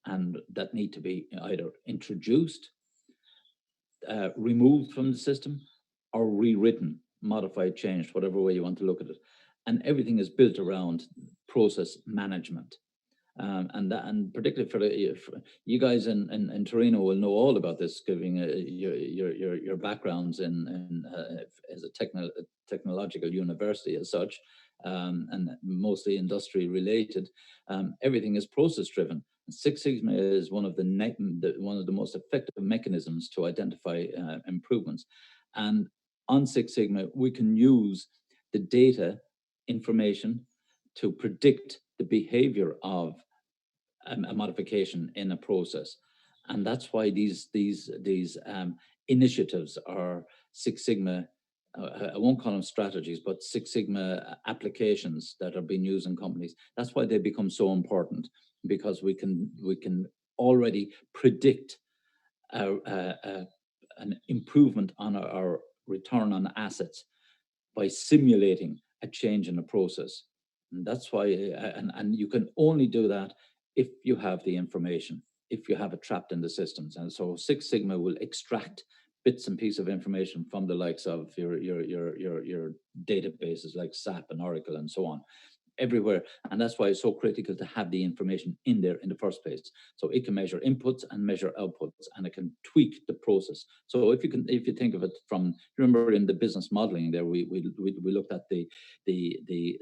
and that need to be either introduced, removed from the system, or rewritten, modified, changed, whatever way you want to look at it. And everything is built around process management. And particularly for you guys in Torino will know all about this, given your backgrounds as a technological university as such, and mostly industry related. Everything is process driven. Six Sigma is one of the most effective mechanisms to identify improvements. And on Six Sigma, we can use the data information to predict the behavior of a modification in a process. And that's why these initiatives are Six Sigma. I won't call them strategies, but Six Sigma applications that are being used in companies. That's why they become so important, because we can already predict an improvement on our return on assets by simulating a change in a process. And that's why, and you can only do that if you have the information, if you have it trapped in the systems. And so Six Sigma will extract bits and pieces of information from the likes of your databases like SAP and Oracle and so on, everywhere. And that's why it's so critical to have the information in there in the first place, so it can measure inputs and measure outputs, and it can tweak the process. So if you think of it from, remember in the business modeling there, we looked at the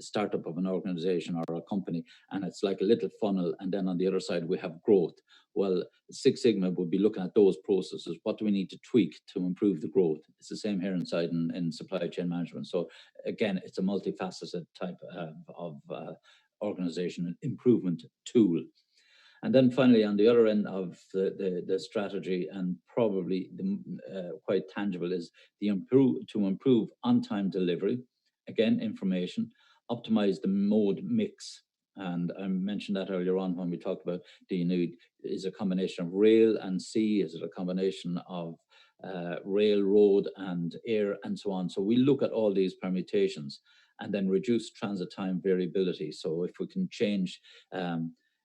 startup of an organization or a company, and it's like a little funnel, and then on the other side we have growth. Well, Six Sigma would be looking at those processes. What do we need to tweak to improve the growth? It's the same here inside in supply chain management. So again, it's a multifaceted type of organization improvement tool. And then finally, on the other end of the strategy, and probably the quite tangible, is to improve on-time delivery. Again, information, optimize the mode mix. And I mentioned that earlier on when we talked about, do you need, is a combination of rail and sea? Is it a combination of railroad and air and so on? So we look at all these permutations and then reduce transit time variability. So if we can change,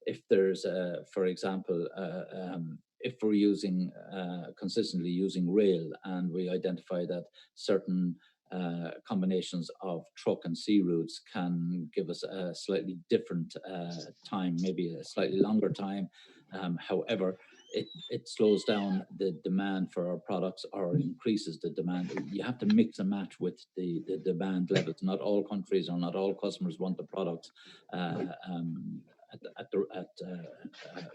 if there's, for example, if we're using consistently using rail, and we identify that certain combinations of truck and sea routes can give us a slightly different time, maybe a slightly longer time. However, it slows down the demand for our products or increases the demand. You have to mix and match with the demand levels. Not all countries or not all customers want the products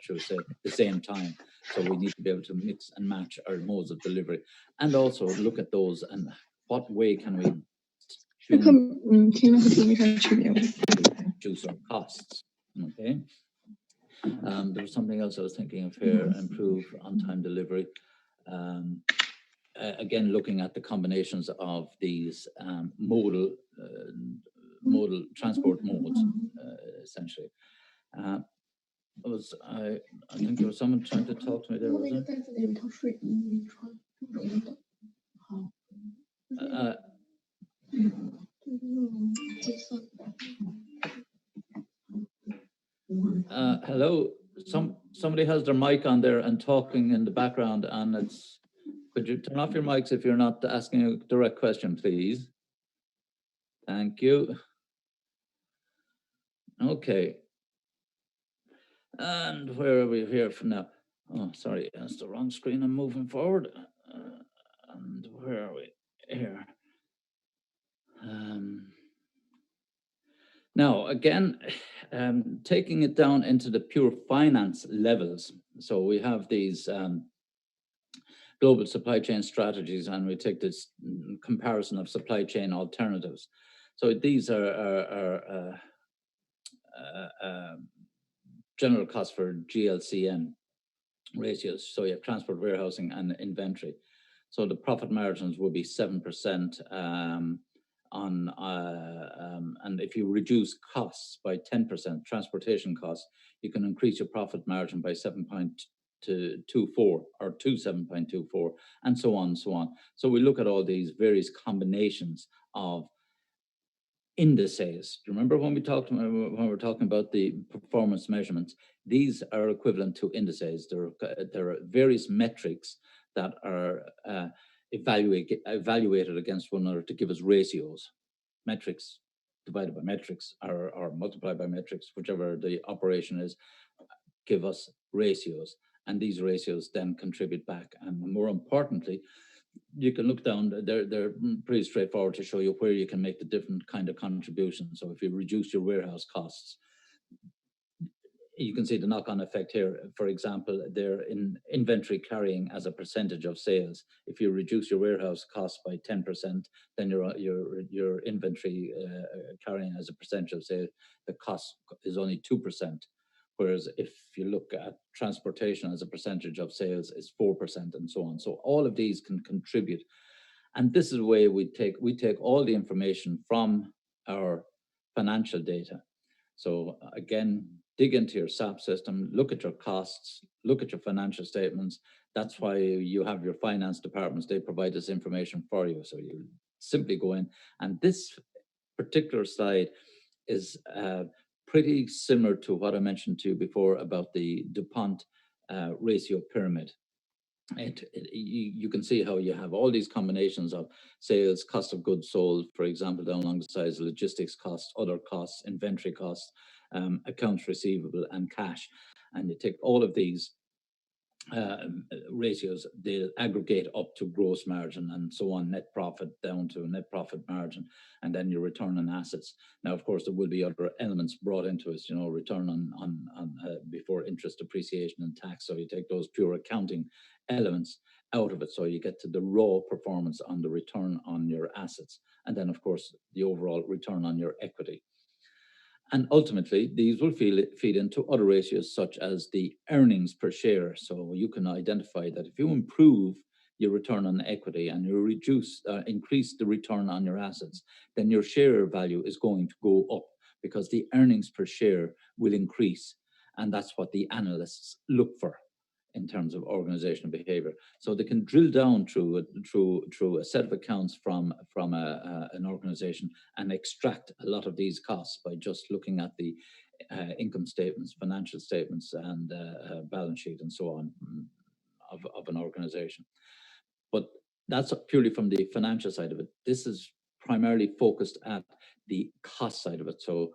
should we say, the same time. So we need to be able to mix and match our modes of delivery, and also look at those and what way can we reduce our costs. Okay. There was something else I was thinking of here: improve on-time delivery. Again, looking at the combinations of these modal transport modes, essentially. I think there was someone trying to talk to me there, was it? Hello, somebody has their mic on there and talking in the background, and it's, could you turn off your mics if you're not asking a direct question, please? Thank you. Okay. And where are we here from now? Oh, sorry, that's the wrong screen. I'm moving forward. And where are we? Here. Now, again, taking it down into the pure finance levels. So we have these global supply chain strategies, and we take this comparison of supply chain alternatives. So these are general costs for GLCN ratios. So you have transport, warehousing, and inventory. So the profit margins will be 7% and if you reduce costs by 10%, transportation costs, you can increase your profit margin by 7.24 or to 7.24, and so on and so on. So we look at all these various combinations of indices. Do you remember when we were talking about the performance measurements? These are equivalent to indices. There are various metrics that are evaluated against one another to give us ratios. Metrics divided by metrics, or multiplied by metrics, whichever the operation is, give us ratios. And these ratios then contribute back. And more importantly, you can look down, they're pretty straightforward to show you where you can make the different kind of contributions. So if you reduce your warehouse costs, you can see the knock-on effect here. For example, they're in inventory carrying as a percentage of sales. If you reduce your warehouse costs by 10%, then your inventory carrying as a percentage of sales, the cost is only 2%. Whereas if you look at transportation as a percentage of sales, it's 4%, and so on. So all of these can contribute. And this is the way we take all the information from our financial data. So again, dig into your SAP system, look at your costs, look at your financial statements. That's why you have your finance departments. They provide this information for you. So you simply go in, and this particular slide is pretty similar to what I mentioned to you before about the DuPont ratio pyramid. You can see how you have all these combinations of sales, cost of goods sold, for example, down along the sides, logistics costs, other costs, inventory costs, accounts receivable, and cash. And you take all of these ratios, they aggregate up to gross margin, and so on, net profit down to net profit margin, and then your return on assets. Now, of course, there will be other elements brought into it, return on before interest, depreciation, and tax. So you take those pure accounting elements out of it, so you get to the raw performance on the return on your assets, and then, of course, the overall return on your equity. And ultimately, these will feed into other ratios, such as the earnings per share. So you can identify that if you improve your return on equity and you increase the return on your assets, then your share value is going to go up, because the earnings per share will increase. And that's what the analysts look for in terms of organizational behavior. So they can drill down through a set of accounts from an organization and extract a lot of these costs by just looking at the income statements, financial statements, and balance sheet, and so on, of an organization. But that's purely from the financial side of it. This is primarily focused at the cost side of it. So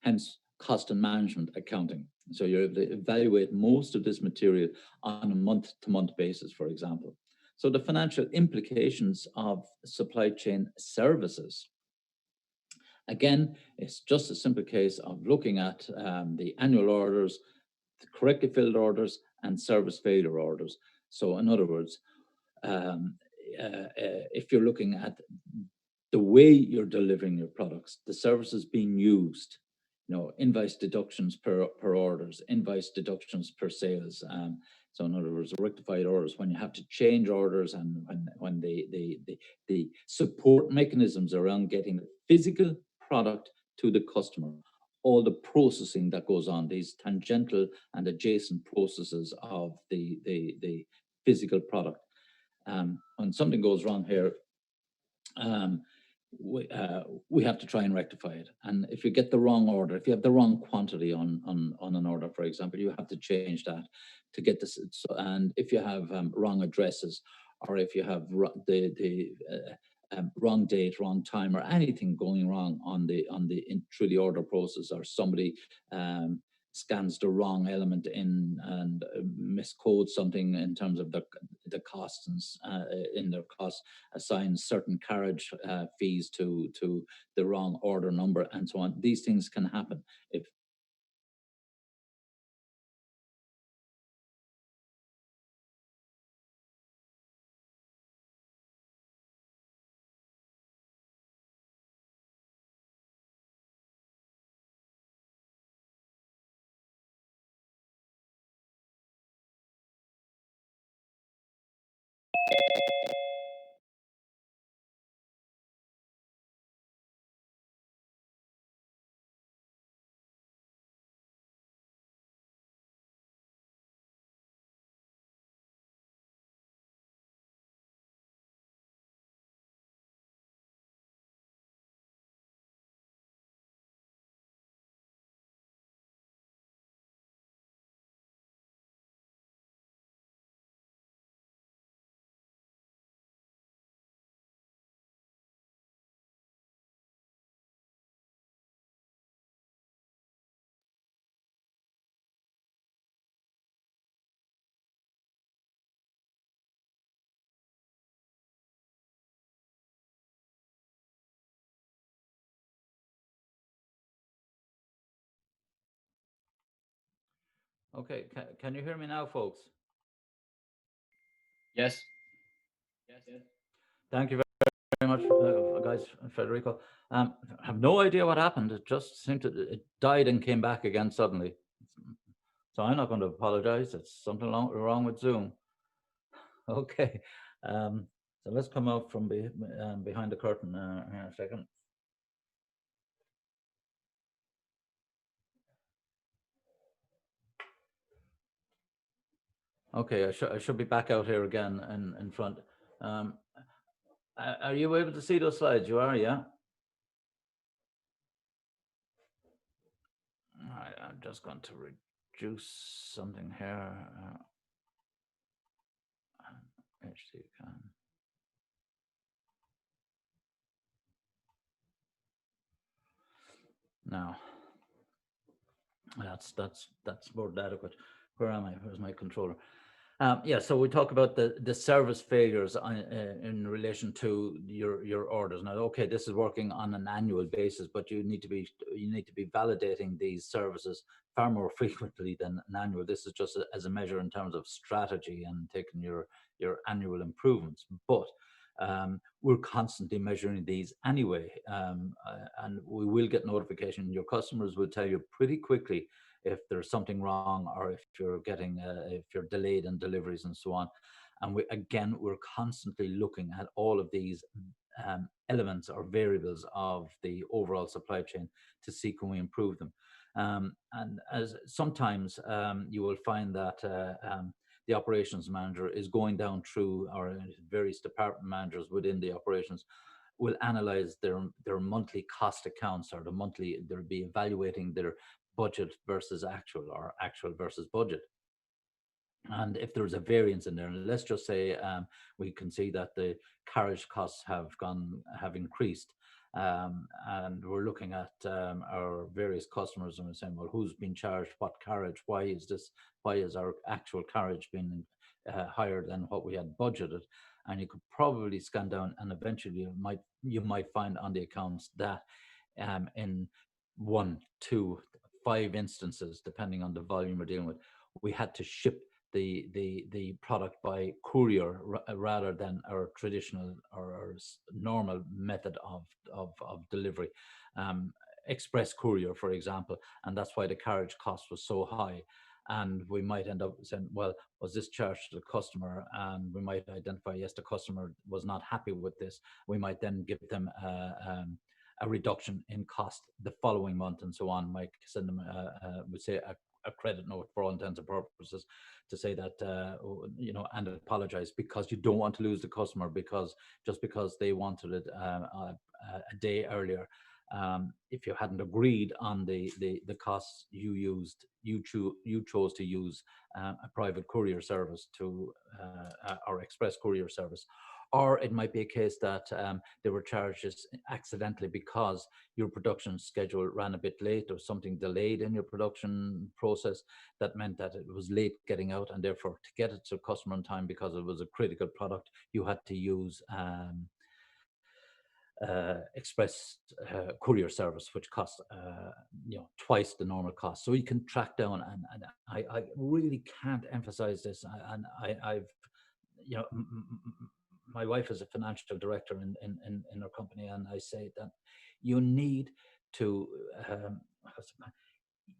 hence cost and management accounting. So you're able to evaluate most of this material on a month-to-month basis, for example. So the financial implications of supply chain services. Again, it's just a simple case of looking at the annual orders, the correctly filled orders, and service failure orders. So in other words, if you're looking at the way you're delivering your products, the services being used, invoice deductions per orders, invoice deductions per sales. So in other words, rectified orders, when you have to change orders, and when the support mechanisms around getting the physical product to the customer, all the processing that goes on, these tangential and adjacent processes of the physical product. When something goes wrong here, we have to try and rectify it. And if you get the wrong order, if you have the wrong quantity on an order, for example, you have to change that to get this. And if you have wrong addresses, or if you have the wrong date, wrong time, or anything going wrong through the order process, or somebody scans the wrong element in and miscodes something in terms of the costs, and in their costs, assigns certain carriage fees to the wrong order number, and so on. These things can happen if Okay, can you hear me now, folks? Yes. Thank you very much, guys. Federico. I have no idea what happened. It just seemed to it died and came back again suddenly. So I'm not going to apologize. It's something wrong with Zoom. Okay. Um, so let's come out from behind the curtain here in a second. Okay, I should be back out here again in front. Um, are you able to see those slides? You are, yeah? All right, I'm just going to reduce something here. HD can. Now, that's more than adequate. Where am I? Where's my controller? Yeah, so we talk about the service failures in relation to your orders. Now, okay, this is working on an annual basis, but you need to be validating these services far more frequently than an annual. This is just as a measure in terms of strategy and taking your annual improvements. But we're constantly measuring these anyway, and we will get notification. Your customers will tell you pretty quickly if there's something wrong or if you're delayed in deliveries and so on. And we're constantly looking at all of these elements or variables of the overall supply chain to see can we improve them. And as sometimes you will find that the operations manager is going down through, or various department managers within the operations will analyze their monthly cost accounts, or they'll be evaluating their budget versus actual, or actual versus budget. And if there's a variance in there, let's just say we can see that the carriage costs have increased, and we're looking at our various customers and we're saying, well, who's been charged what carriage? Why is our actual carriage been higher than what we had budgeted? And you could probably scan down, and eventually you might find on the accounts that in one, two, five instances, depending on the volume we're dealing with, we had to ship the product by courier rather than our traditional or our normal method of delivery. Express courier, for example, and that's why the carriage cost was so high. And we might end up saying, well, was this charged to the customer? And we might identify, yes, the customer was not happy with this. We might then give them a reduction in cost the following month and so on. Might send them, we say, a credit note for all intents and purposes, to say that and apologize, because you don't want to lose the customer because just because they wanted it a day earlier. If you hadn't agreed on the costs, you chose to use a private courier service to or express courier service. Or it might be a case that there were charges accidentally because your production schedule ran a bit late, or something delayed in your production process that meant that it was late getting out, and therefore to get it to customer on time, because it was a critical product, you had to use express courier service, which costs twice the normal cost. So you can track down, and I really can't emphasize this. And I've you know m- m- my wife is a financial director in our company, and I say that you need to um,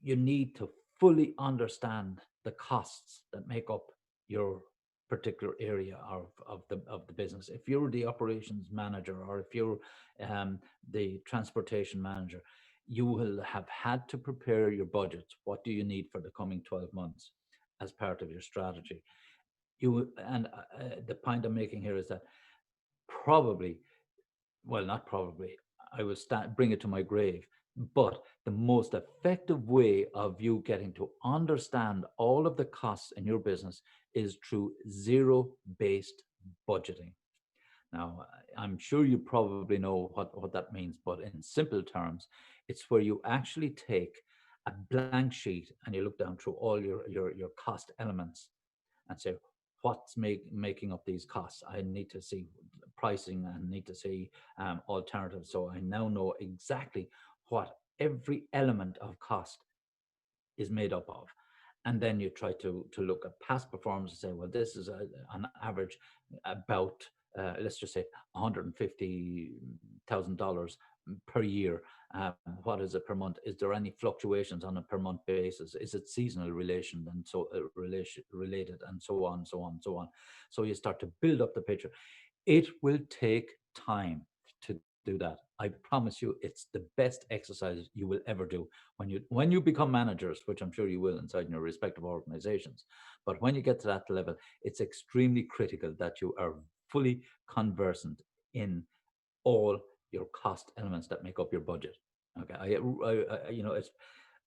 you need to fully understand the costs that make up your particular area of the business. If you're the operations manager, or if you're the transportation manager, you will have had to prepare your budget. What do you need for the coming 12 months as part of your strategy? The point I'm making here is that probably, well, not probably, I will bring it to my grave. But the most effective way of you getting to understand all of the costs in your business is through zero-based budgeting. Now, I'm sure you probably know what that means, but in simple terms, it's where you actually take a blank sheet and you look down through all your cost elements and say, what's making up these costs? I need to see pricing, and need to see alternatives. So I now know exactly what every element of cost is made up of. And then you try to look at past performance and say, well, this is on average about let's just say $150,000 per year. What is it per month? Is there any fluctuations on a per month basis? Is it seasonal relation and so related, and so on, so on, so on. So you start to build up the picture. It will take time to do that. I promise you, it's the best exercise you will ever do when you become managers, which I'm sure you will inside your respective organizations. But when you get to that level, it's extremely critical that you are fully conversant in all your cost elements that make up your budget. Okay, it's,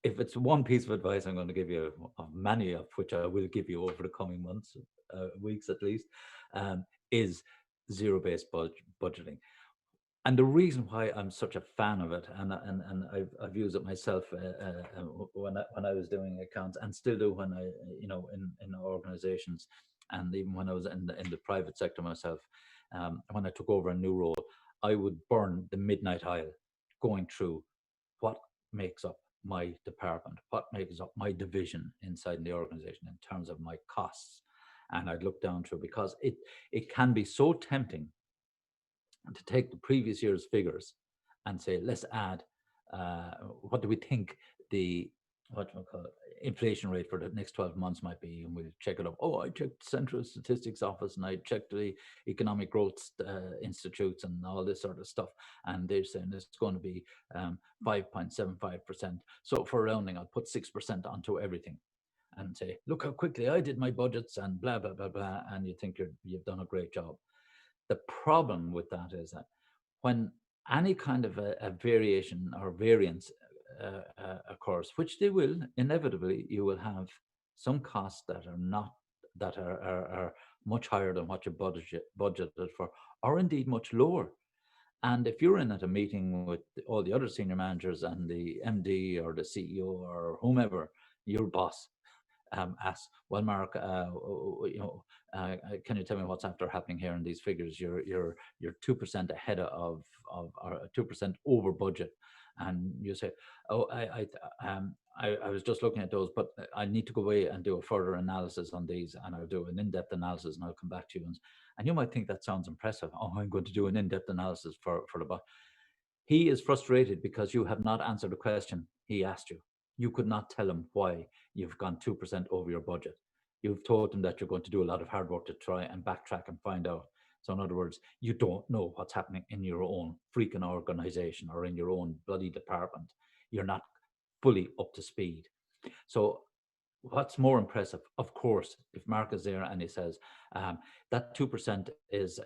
if it's one piece of advice I'm going to give you, of many of which I will give you over the coming months, weeks at least, is zero-based budgeting. And the reason why I'm such a fan of it, and I've used it myself when I was doing accounts, and still do when I, in organizations, and even when I was in the private sector myself, when I took over a new role, I would burn the midnight oil going through what makes up my department, what makes up my division inside the organization in terms of my costs. And I'd look down through, because it can be so tempting to take the previous year's figures and say, let's add, what do we think the, what do we call it, inflation rate for the next 12 months might be, and we'll check it up. Oh, I checked Central Statistics Office, and I checked the Economic Growth Institutes and all this sort of stuff, and they're saying it's going to be 5.75%. So for rounding, I'll put 6% onto everything and say, look how quickly I did my budgets and blah, blah, blah, blah, and you think you've done a great job. The problem with that is that when any kind of a variation or variance occurs, which they will inevitably, you will have some costs that are not, that are much higher than what you budgeted for, or indeed much lower. And if you're in at a meeting with all the other senior managers and the MD or the CEO or whomever, your boss, asks, well, Mark, can you tell me what's after happening here in these figures? You're 2% ahead of or 2% over budget, and you say, oh, I was just looking at those, but I need to go away and do a further analysis on these, and I'll do an in-depth analysis, and I'll come back to you. And you might think that sounds impressive. Oh, I'm going to do an in-depth analysis for the boss. He is frustrated because you have not answered the question he asked you. You could not tell him why you've gone 2% over your budget. You've told him that you're going to do a lot of hard work to try and backtrack and find out. So, in other words, you don't know what's happening in your own freaking organization or in your own bloody department. You're not fully up to speed. So, what's more impressive, of course, if Mark is there and he says that 2% is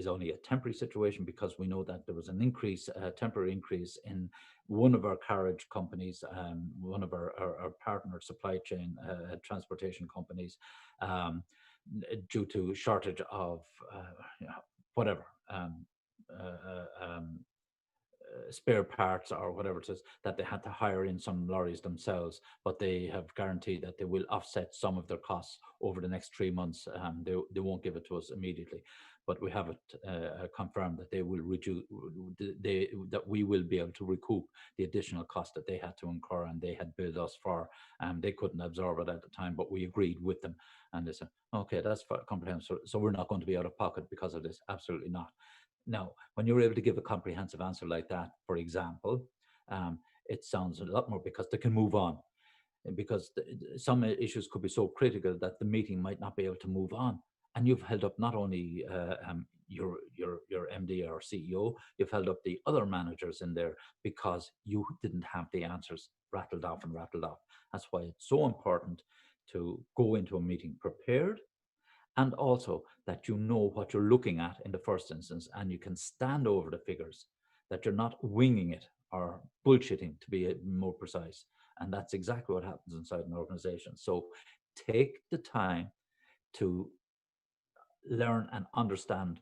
only a temporary situation, because we know that there was an increase, a temporary increase in one of our carriage companies, one of our partner supply chain transportation companies, due to shortage of whatever. Spare parts or whatever it is, that they had to hire in some lorries themselves, but they have guaranteed that they will offset some of their costs over the next 3 months. They won't give it to us immediately, but we have it confirmed that they will reduce, that we will be able to recoup the additional cost that they had to incur and they had billed us for. They couldn't absorb it at the time, but we agreed with them, and they said, okay, that's comprehensive. So we're not going to be out of pocket because of this. Absolutely not. Now, when you're able to give a comprehensive answer like that, for example, it sounds a lot more, because they can move on. And because some issues could be so critical that the meeting might not be able to move on. And you've held up not only your MD or CEO, you've held up the other managers in there because you didn't have the answers rattled off and rattled off. That's why it's so important to go into a meeting prepared, and also that you know what you're looking at in the first instance, and you can stand over the figures, that you're not winging it or bullshitting, to be more precise. And that's exactly what happens inside an organization. So take the time to learn and understand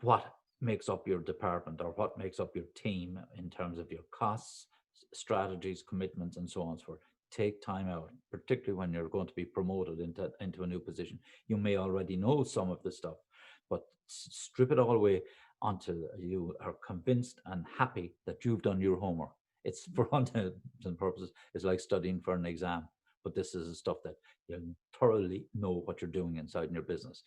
what makes up your department or what makes up your team in terms of your costs, strategies, commitments, and so on and so forth. Take time out, particularly when you're going to be promoted into a new position. You may already know some of the stuff, but strip it all away until you are convinced and happy that you've done your homework. It's, for all intents and purposes, it's like studying for an exam. but this is the stuff that you thoroughly know what you're doing inside in your business.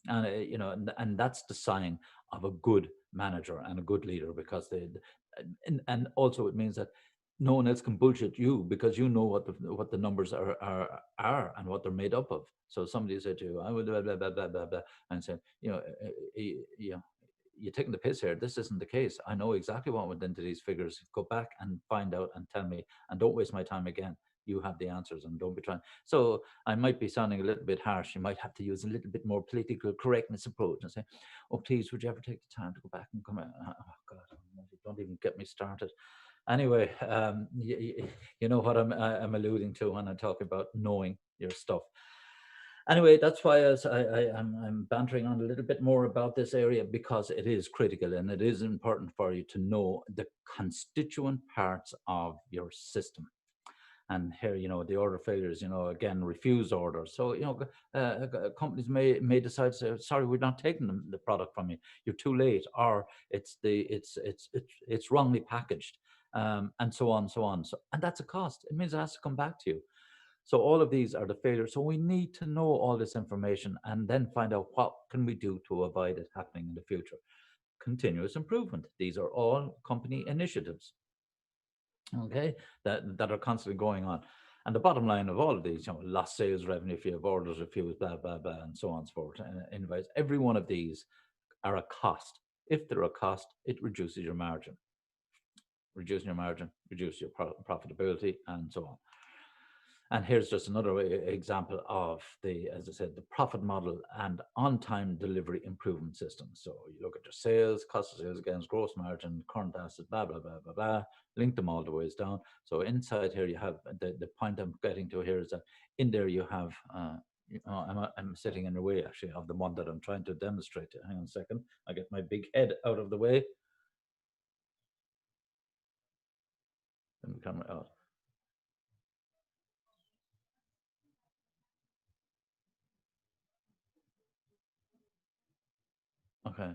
And and that's the sign of a good manager and a good leader, because and also it means that no one else can bullshit you, because you know what the numbers are and what they're made up of. So somebody said to you, I would blah blah blah blah blah, blah, and said, you're taking the piss here. This isn't the case. I know exactly what went into these figures. Go back and find out and tell me, and don't waste my time again. You have the answers, and don't be trying. So I might be sounding a little bit harsh. You might have to use a little bit more political correctness approach and say, "Oh, please, would you ever take the time to go back and come out?" Oh God, don't even get me started. Anyway, you know what I'm alluding to when I talk about knowing your stuff. Anyway, that's why I'm bantering on a little bit more about this area, because it is critical and it is important for you to know the constituent parts of your system. And here, the order failures, again, refuse orders. So, companies may decide to say, sorry, we're not taking the product from you. You're too late, or it's wrongly packaged, and so on, so on. So, and that's a cost. It means it has to come back to you. So all of these are the failures. So we need to know all this information and then find out what can we do to avoid it happening in the future. Continuous improvement. These are all company initiatives, okay, that are constantly going on. And the bottom line of all of these, lost sales revenue if you have orders refused, blah, blah, blah, and so on and so forth. Invoice, every one of these are a cost. If they're a cost, it reduces your margin. Reducing your margin, reduce your profitability, and so on. And here's just another example of as I said, the profit model and on-time delivery improvement system. So you look at your sales, cost of sales against gross margin, current assets, blah, blah, blah, blah, blah, link them all the ways down. So inside here, you have the point I'm getting to here is that in there you have, I'm sitting in the way actually of the one that I'm trying to demonstrate. Hang on a second. I get my big head out of the way. Let me come out. Okay.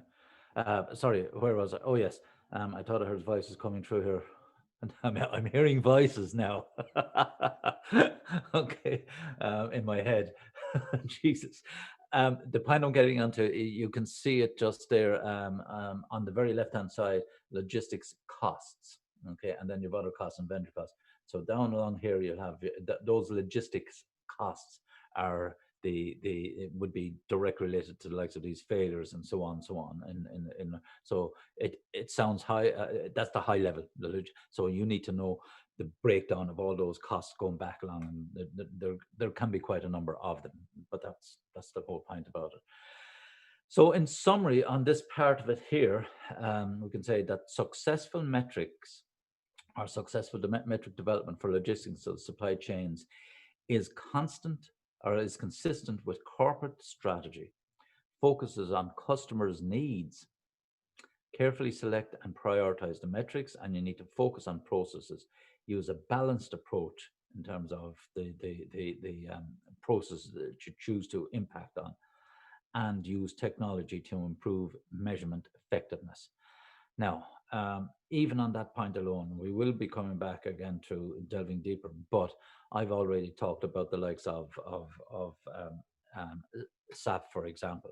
Sorry, where was I? Oh, yes. I thought I heard voices coming through here. And I'm hearing voices now. Okay, in my head. Jesus. The point I'm getting onto, you can see it just there on the very left-hand side, logistics costs. Okay, and then you've other costs and vendor costs. So down along here, you'll have those logistics costs are it would be direct related to the likes of these failures and so on and so on. So it sounds high. That's the high level. So you need to know the breakdown of all those costs going back along, and there can be quite a number of them. But that's the whole point about it. So in summary, on this part of it here, we can say that successful metrics or successful metric development for logistics, so supply chains, is constant or is consistent with corporate strategy, focuses on customers' needs, carefully select and prioritize the metrics, and you need to focus on processes. Use a balanced approach in terms of the processes that you choose to impact on, and use technology to improve measurement effectiveness. Now, even on that point alone, we will be coming back again to delving deeper, but I've already talked about the likes of um, SAP, for example.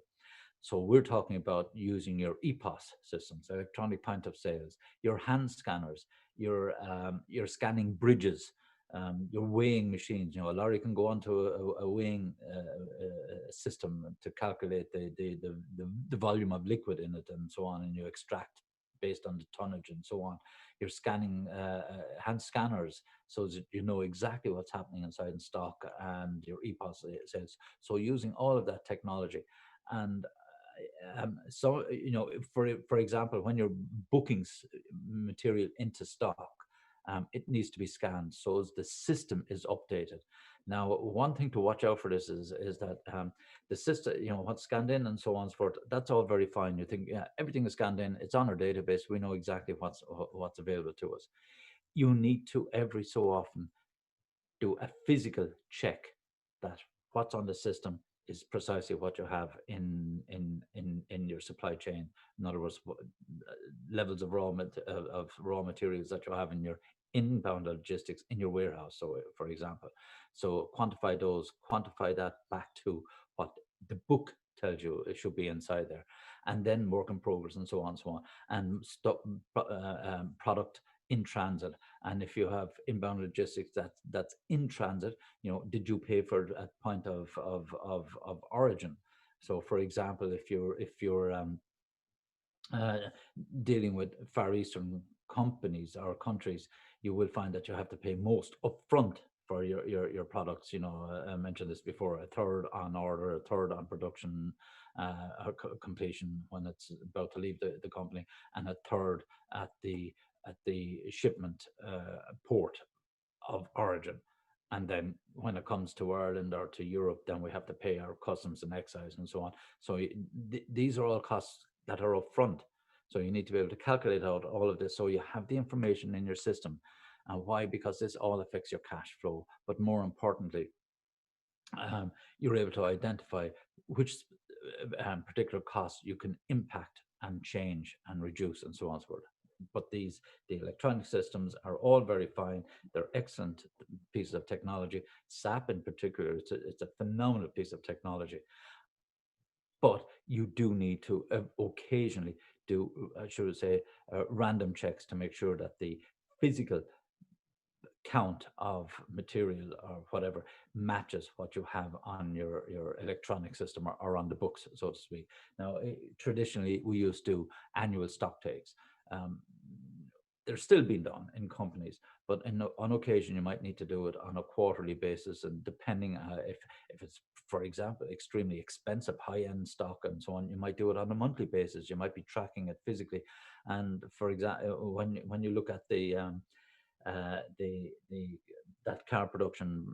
So we're talking about using your EPOS systems, electronic point of sales, your hand scanners, your scanning bridges, your weighing machines. A lorry can go onto a weighing system to calculate the volume of liquid in it and so on, and you extract based on the tonnage and so on. You're scanning hand scanners so that you know exactly what's happening inside in stock, and your EPOS sales. So using all of that technology. And so for example, when you're booking material into stock, it needs to be scanned so as the system is updated. Now, one thing to watch out for this is that the system, what's scanned in and so on and so forth, that's all very fine. You think, yeah, everything is scanned in, it's on our database, we know exactly what's available to us. You need to every so often do a physical check that what's on the system is precisely what you have in your supply chain. In other words, levels of raw materials that you have in your inbound logistics in your warehouse. So, for example, so quantify those, quantify that back to what the book tells you it should be inside there, and then work in progress and so on and so on, and stop product in transit. And if you have inbound logistics that's in transit, did you pay for it at point of origin? So, for example, if you're uh, dealing with Far Eastern companies or countries, you will find that you have to pay most upfront for your products. I mentioned this before: a third on order, a third on production or completion when it's about to leave the company, and a third at the shipment port of origin. And then when it comes to Ireland or to Europe, then we have to pay our customs and excise and so on. So these are all costs that are upfront. So you need to be able to calculate out all of this so you have the information in your system. And why? Because this all affects your cash flow. But more importantly, you're able to identify which particular costs you can impact and change and reduce and so on and so forth. But the electronic systems are all very fine. They're excellent pieces of technology. SAP in particular, it's a phenomenal piece of technology. But you do need to occasionally do, I should say, random checks to make sure that the physical count of material or whatever matches what you have on your electronic system, or on the books, so to speak. Now, traditionally, we used to annual stock takes. Um, they're still being done in companies, but on occasion you might need to do it on a quarterly basis, and depending if it's, for example, extremely expensive high-end stock and so on, you might do it on a monthly basis. You might be tracking it physically. And for example, when you look at the that car production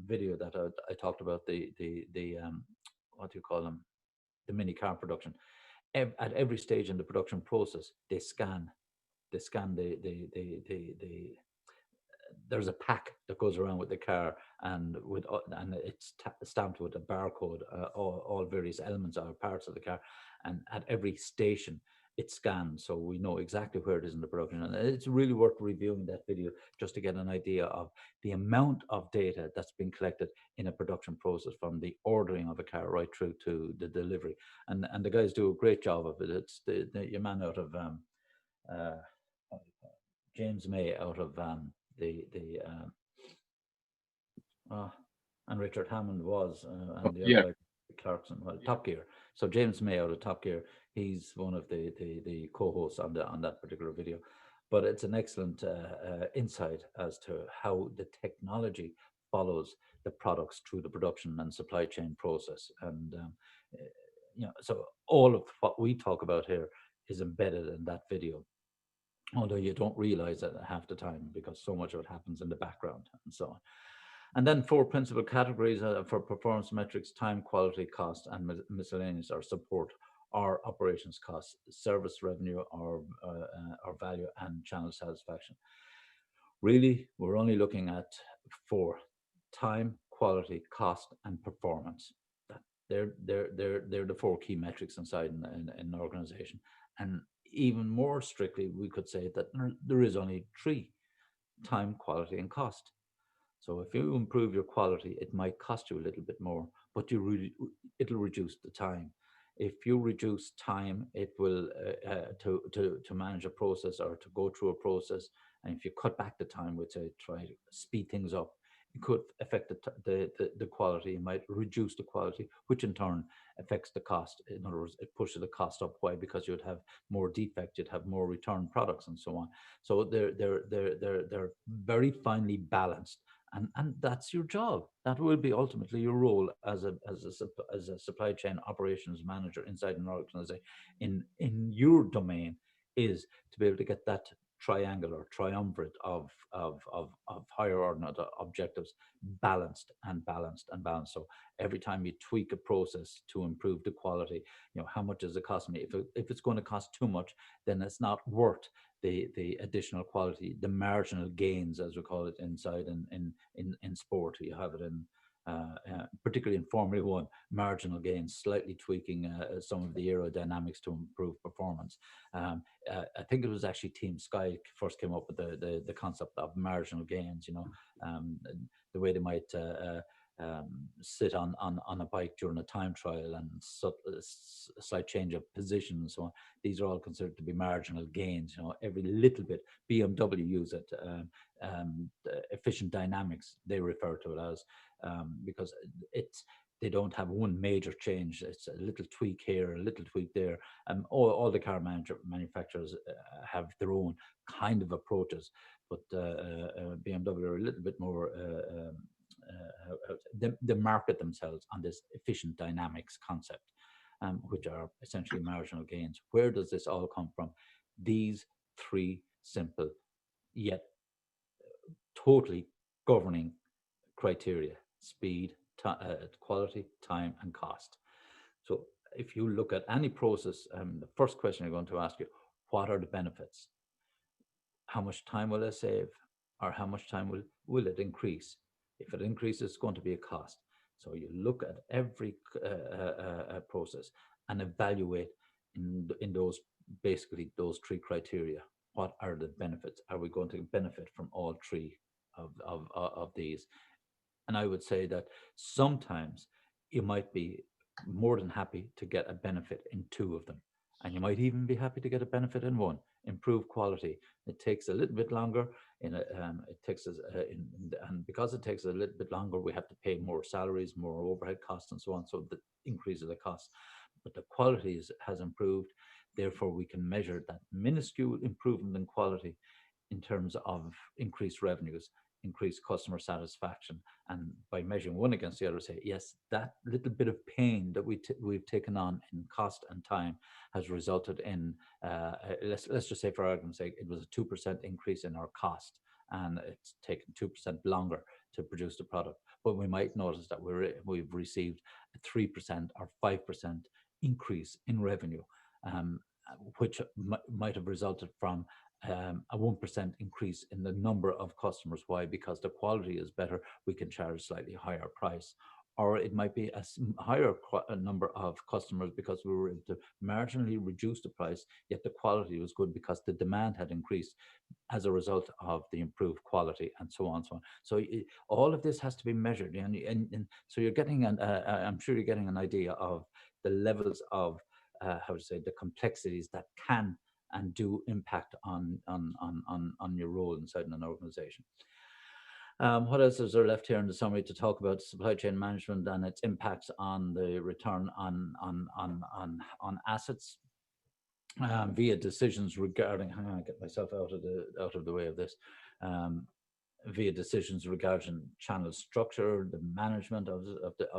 video that I talked about, the what do you call them, the mini car production. At every stage in the production process, they scan the there's a pack that goes around with the car, and it's stamped with a barcode, all various elements or parts of the car, and at every station it's scanned, so we know exactly where it is in the production. And it's really worth reviewing that video just to get an idea of the amount of data that's been collected in a production process, from the ordering of a car right through to the delivery. And the guys do a great job of it. It's your man out of uh, James May out of the uh, and Richard Hammond was, and the other Yeah. guy Clarkson, well, Top Gear. So James May out of Top Gear, he's one of the co-hosts on that particular video. But it's an excellent insight as to how the technology follows the products through the production and supply chain process. And uh, so all of what we talk about here is embedded in that video, although you don't realize it half the time because so much of it happens in the background and so on. And then four principal categories for performance metrics: time, quality, cost, and miscellaneous or support or operations costs, service revenue or value, and channel satisfaction. Really, we're only looking at four: time, quality, cost, and performance. They're the four key metrics inside an organization. And even more strictly, we could say that there is only three: time, quality, and cost. So if you improve your quality, it might cost you a little bit more, but it'll reduce the time. If you reduce time, it will to manage a process or to go through a process. And if you cut back the time, which I try to speed things up, it could affect the quality. It might reduce the quality, which in turn affects the cost. In other words, it pushes the cost up. Why? Because you'd have more defect, you'd have more return products, and so on. So they're very finely balanced, and that's your job. That will be ultimately your role as a supply chain operations manager inside an organization in your domain, is to be able to get that triangle or triumvirate of higher order objectives balanced and balanced and balanced. So every time you tweak a process to improve the quality, how much does it cost me? If it's going to cost too much, then it's not worth the additional quality, the marginal gains, as we call it inside in sport. You have it in particularly in Formula One, marginal gains, slightly tweaking some of the aerodynamics to improve performance. I think it was actually Team Sky first came up with the concept of marginal gains. The way they might sit on a bike during a time trial and a slight change of position and so on. These are all considered to be marginal gains. Every little bit. BMW use it. Efficient dynamics, they refer to it as, because they don't have one major change. It's a little tweak here, a little tweak there. All the car manufacturers have their own kind of approaches, but BMW are a little bit more. They market themselves on this efficient dynamics concept, which are essentially marginal gains. Where does this all come from? These three simple yet totally governing criteria: speed, quality, time, and cost. So if you look at any process, the first question I'm going to ask you, what are the benefits? How much time will it save, or how much time will it increase? If it increases, it's going to be a cost. So you look at every process and evaluate in those, basically those three criteria. What are the benefits? Are we going to benefit from all three of these? And I would say that sometimes you might be more than happy to get a benefit in two of them. And you might even be happy to get a benefit in one. Improve quality. It takes a little bit longer. And because it takes a little bit longer, we have to pay more salaries, more overhead costs, and so on. So that increases the cost. But the quality has improved. Therefore, we can measure that minuscule improvement in quality in terms of increased revenues, increased customer satisfaction, and by measuring one against the other, say, yes, that little bit of pain that we've taken on in cost and time has resulted in, let's just say for argument's sake, it was a 2% increase in our cost, and it's taken 2% longer to produce the product. But we might notice that we've received a 3% or 5% increase in revenue, which might have resulted from a 1% increase in the number of customers. Why? Because the quality is better, we can charge slightly higher price. Or it might be a higher number of customers because we were able to marginally reduce the price, yet the quality was good because the demand had increased as a result of the improved quality, and so on and so on. So all of this has to be measured, and so you're getting I'm sure you're getting an idea of the levels of the complexities that can and do impact on your role inside an organization. What else is there left here in the summary to talk about? Supply chain management and its impacts on the return on assets via decisions regarding. Hang on, get myself out of the way of this. Via decisions regarding channel structure, the management of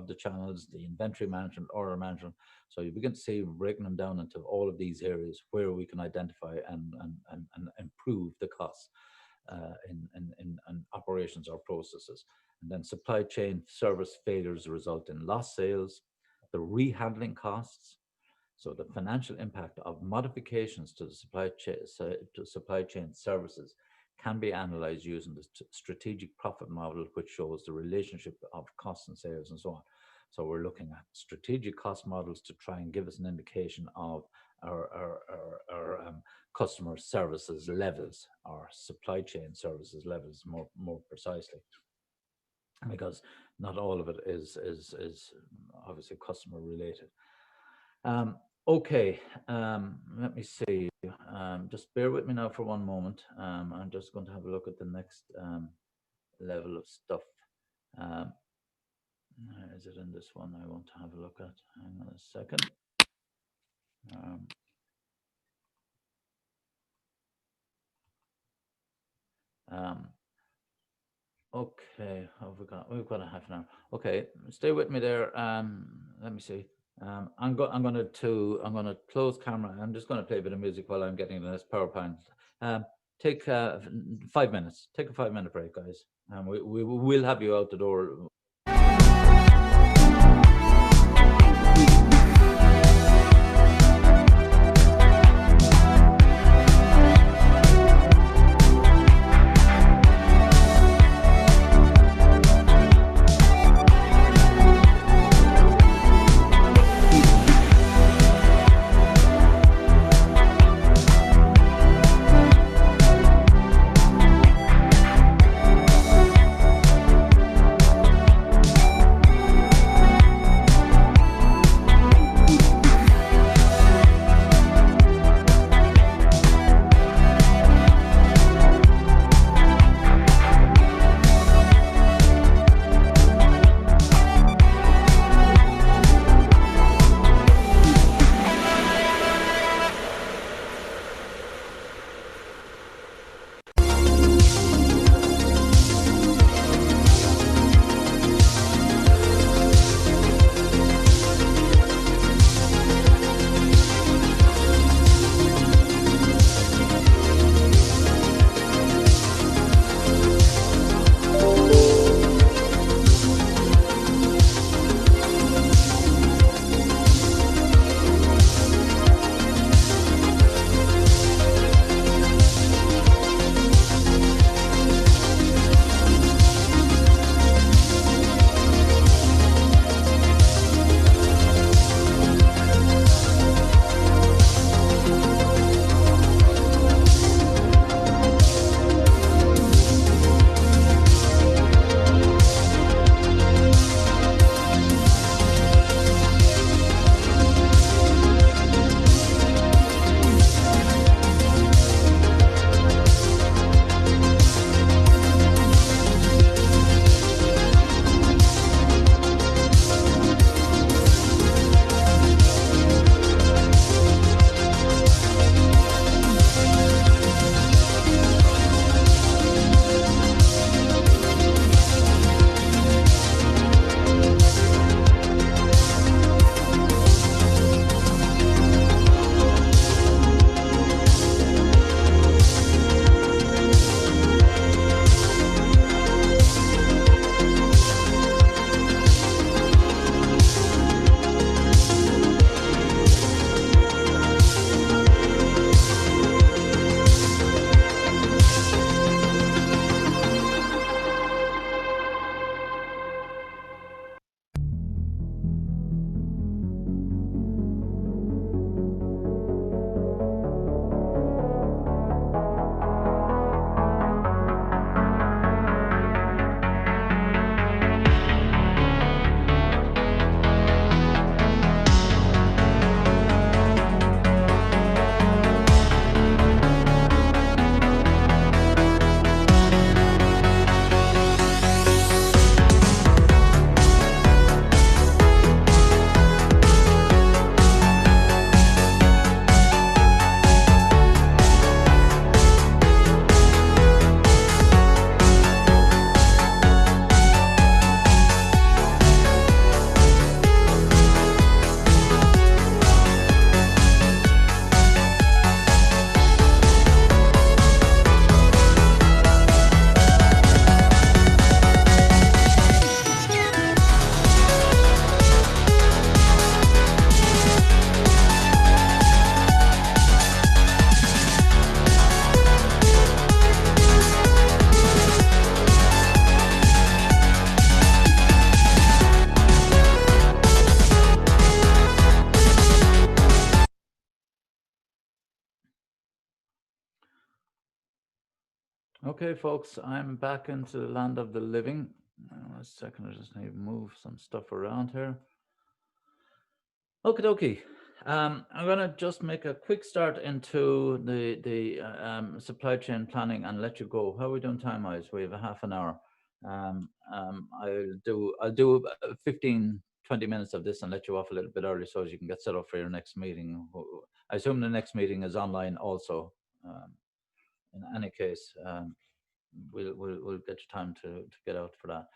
the channels, the inventory management, order management. So you begin to see breaking them down into all of these areas where we can identify and improve the costs in operations or processes. And then supply chain service failures result in lost sales, the rehandling costs. So the financial impact of modifications to the supply chain services can be analyzed using the strategic profit model, which shows the relationship of costs and sales and so on. So we're looking at strategic cost models to try and give us an indication of our customer services levels, our supply chain services levels more precisely, because not all of it is obviously customer related. Okay, let me see. Just bear with me now for one moment. I'm just going to have a look at the next level of stuff. Is it in this one I want to have a look at? Hang on a second. Okay, we've got a half an hour. Okay, stay with me there. Let me see. I'm going to close camera. I'm just going to play a bit of music while I'm getting this PowerPoint. Take 5 minutes. Take a 5-minute break, guys. We will have you out the door. Okay, folks, I'm back into the land of the living. A second, I just need to move some stuff around here. Okie dokie. I'm going to just make a quick start into the supply chain planning and let you go. How are we doing time-wise? We have a half an hour. I'll do 15, 20 minutes of this and let you off a little bit early so as you can get set up for your next meeting. I assume the next meeting is online also. In any case, we'll get you time to get out for that.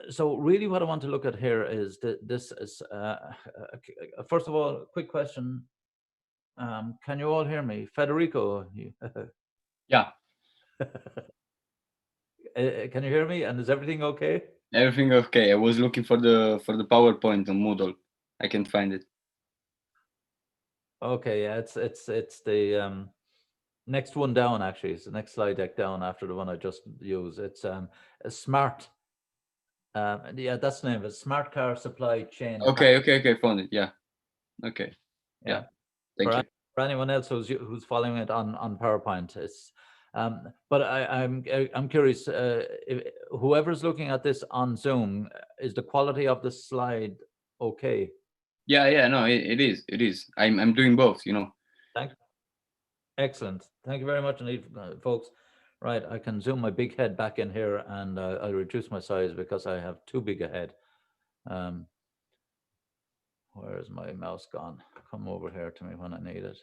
So really what I want to look at here is that this is, first of all, quick question. Can you all hear me? Federico, Yeah, can you hear me? And is everything okay? everything okay. I was looking for the PowerPoint on Moodle. I can't find it. Okay, yeah, it's the next one down actually. It's the next slide deck down after the one I just used. It's a smart, yeah, that's the name of it, Smart Car Supply Chain. Okay, found it. Yeah. Okay. Yeah. Yeah. Thank For, you. for anyone else who's following it on PowerPoint, it's but I'm curious, if, whoever's looking at this on Zoom, is the quality of the slide okay? Yeah. No, it is. It is. I'm doing both. You know. Thank, excellent. Thank you very much indeed, folks. Right, I can zoom my big head back in here, and I'll reduce my size because I have too big a head. Um, where's my mouse gone? Come over here to me when I need it.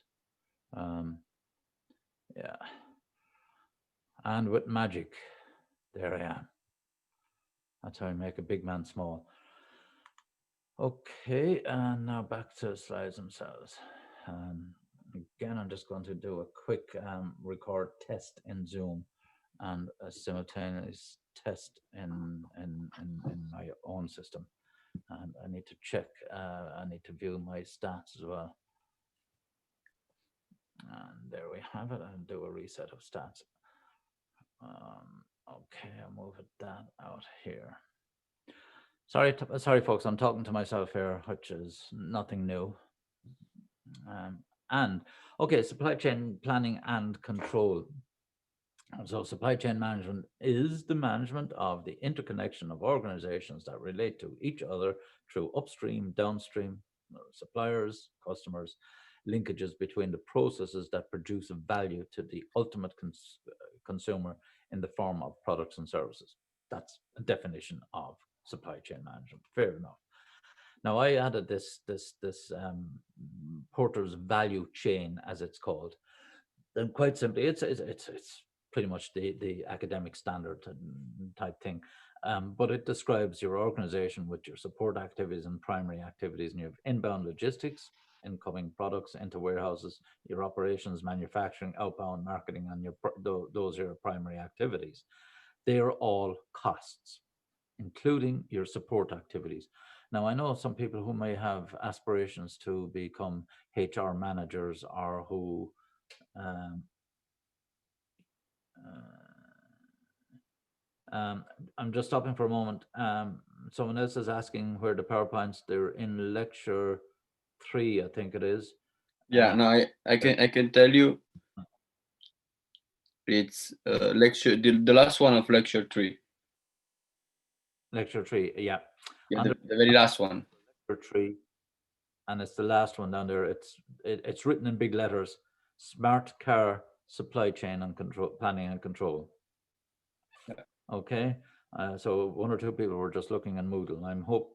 Yeah. And with magic, there I am. That's how I make a big man small. Okay, and now back to the slides themselves. Again, I'm just going to do a quick record test in Zoom and a simultaneous test in my own system. And I need to check, I need to view my stats as well. And there we have it. I'll do a reset of stats. Okay, I'll move that out here. Sorry, folks. I'm talking to myself here, which is nothing new. And okay, supply chain planning and control. So, supply chain management is the management of the interconnection of organizations that relate to each other through upstream, downstream, suppliers, customers, linkages between the processes that produce value to the ultimate consumer in the form of products and services. That's a definition of supply chain management. Fair enough. Now I added this Porter's value chain, as it's called. And quite simply, it's pretty much the academic standard type thing. But it describes your organization with your support activities and primary activities, and you have inbound logistics, incoming products into warehouses, your operations, manufacturing, outbound marketing, and those are your primary activities. They are all costs, including your support activities. Now, I know some people who may have aspirations to become HR managers or who um, I'm just stopping for a moment. Someone else is asking where the PowerPoints. They're in lecture 3, I think it is. Yeah. No, I can tell you it's lecture the last one of lecture 3. Lecture 3, yeah. Yeah, Under the very last one. lecture 3, and it's the last one down there. It's written in big letters: Smart Car Supply Chain and Control Planning and Control. Yeah. Okay. So one or two people were just looking in Moodle.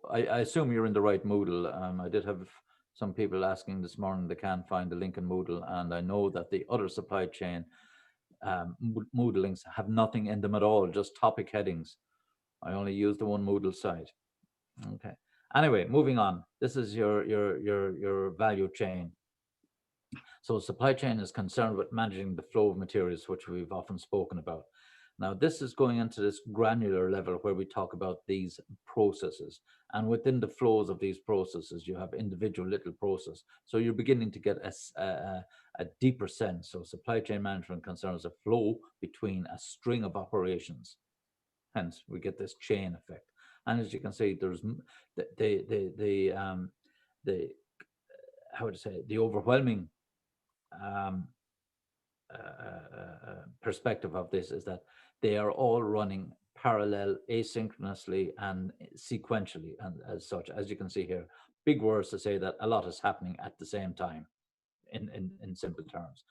I assume you're in the right Moodle. I did have some people asking this morning, they can't find the link in Moodle, and I know that the other supply chain Moodle links have nothing in them at all, just topic headings. I only use the one Moodle site. Okay. Anyway, moving on. This is your value chain. So supply chain is concerned with managing the flow of materials, which we've often spoken about. Now, this is going into this granular level where we talk about these processes. And within the flows of these processes, you have individual little process. So you're beginning to get a deeper sense. So supply chain management concerns a flow between a string of operations. Hence, we get this chain effect. And as you can see, there's the how would I say, the overwhelming perspective of this is that they are all running parallel, asynchronously, and sequentially, and as such, as you can see here, big words to say that a lot is happening at the same time in simple terms.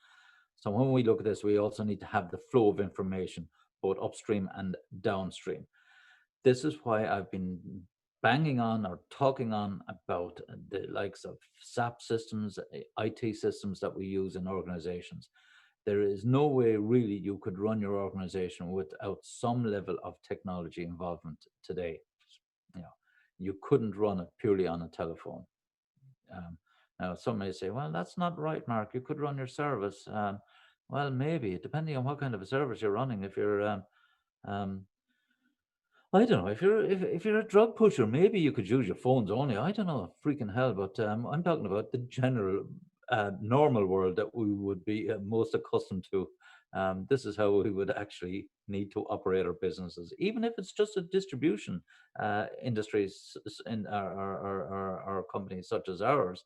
So when we look at this, we also need to have the flow of information, both upstream and downstream. This is why I've been banging on or talking on about the likes of SAP systems, IT systems that we use in organizations. There is no way really you could run your organization without some level of technology involvement today. You know, you couldn't run it purely on a telephone. Um, Now, some may say, well, that's not right, Mark. You could run your service. Well, maybe, depending on what kind of a service you're running. If you're, um, I don't know, if you're a drug pusher, maybe you could use your phones only. I don't know, freaking hell. But I'm talking about the general, normal world that we would be most accustomed to. This is how we would actually need to operate our businesses, even if it's just a distribution industries in our companies such as ours.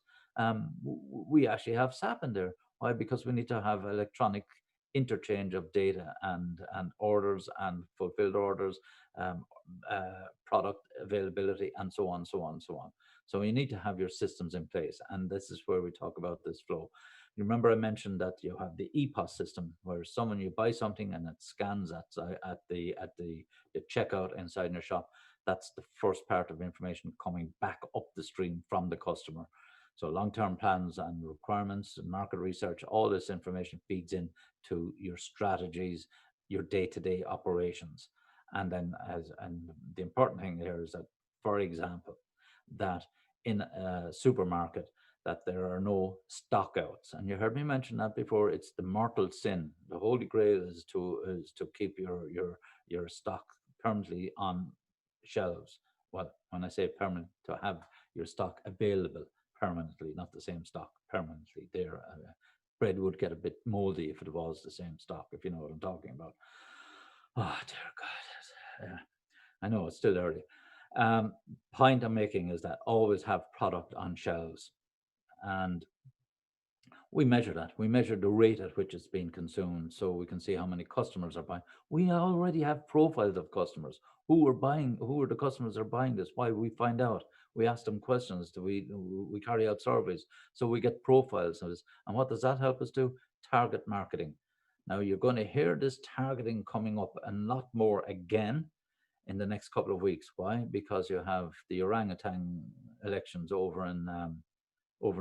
We actually have SAP in there. Why? Because we need to have electronic interchange of data and orders and fulfilled orders, um, product availability, and so on, so on, so on. So you need to have your systems in place, and this is where we talk about this flow. You remember I mentioned that you have the EPOS system, where someone you buy something and it scans at the checkout inside your shop. That's the first part of information coming back up the stream from the customer. So long-term plans and requirements and market research, all this information feeds in to your strategies, your day-to-day operations. And then and the important thing here is that, for example, that in a supermarket, that there are no stockouts. And you heard me mention that before. It's the mortal sin. The holy grail is to keep your stock permanently on shelves. Well, when I say permanent, to have your stock available permanently, not the same stock permanently there. Bread would get a bit moldy if it was the same stock, if you know what I'm talking about. Oh, dear God. Yeah, I know it's still early. Um, Point I'm making is that always have product on shelves. And we measure that. We measure the rate at which it's being consumed so we can see how many customers are buying. We already have profiles of customers who are buying, who are the customers that are buying this. Why? We find out. We ask them questions. We carry out surveys. So we get profiles of this. And what does that help us do? Target marketing. Now you're going to hear this targeting coming up a lot more again in the next couple of weeks. Why? Because you have the orangutan elections over in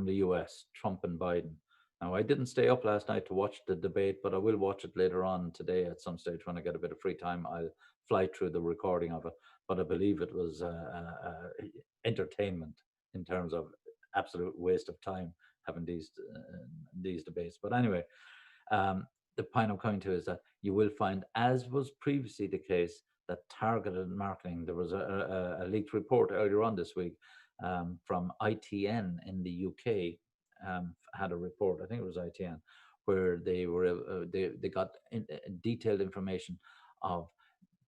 the US, Trump and Biden. Now, I didn't stay up last night to watch the debate, but I will watch it later on today at some stage when I get a bit of free time. I'll fly through the recording of it, but I believe it was entertainment in terms of absolute waste of time having these debates. But anyway, the point I'm coming to is that you will find, as was previously the case, that targeted marketing. There was a leaked report earlier on this week from ITN in the UK. Had a report, I think it was ITN, where they got detailed information of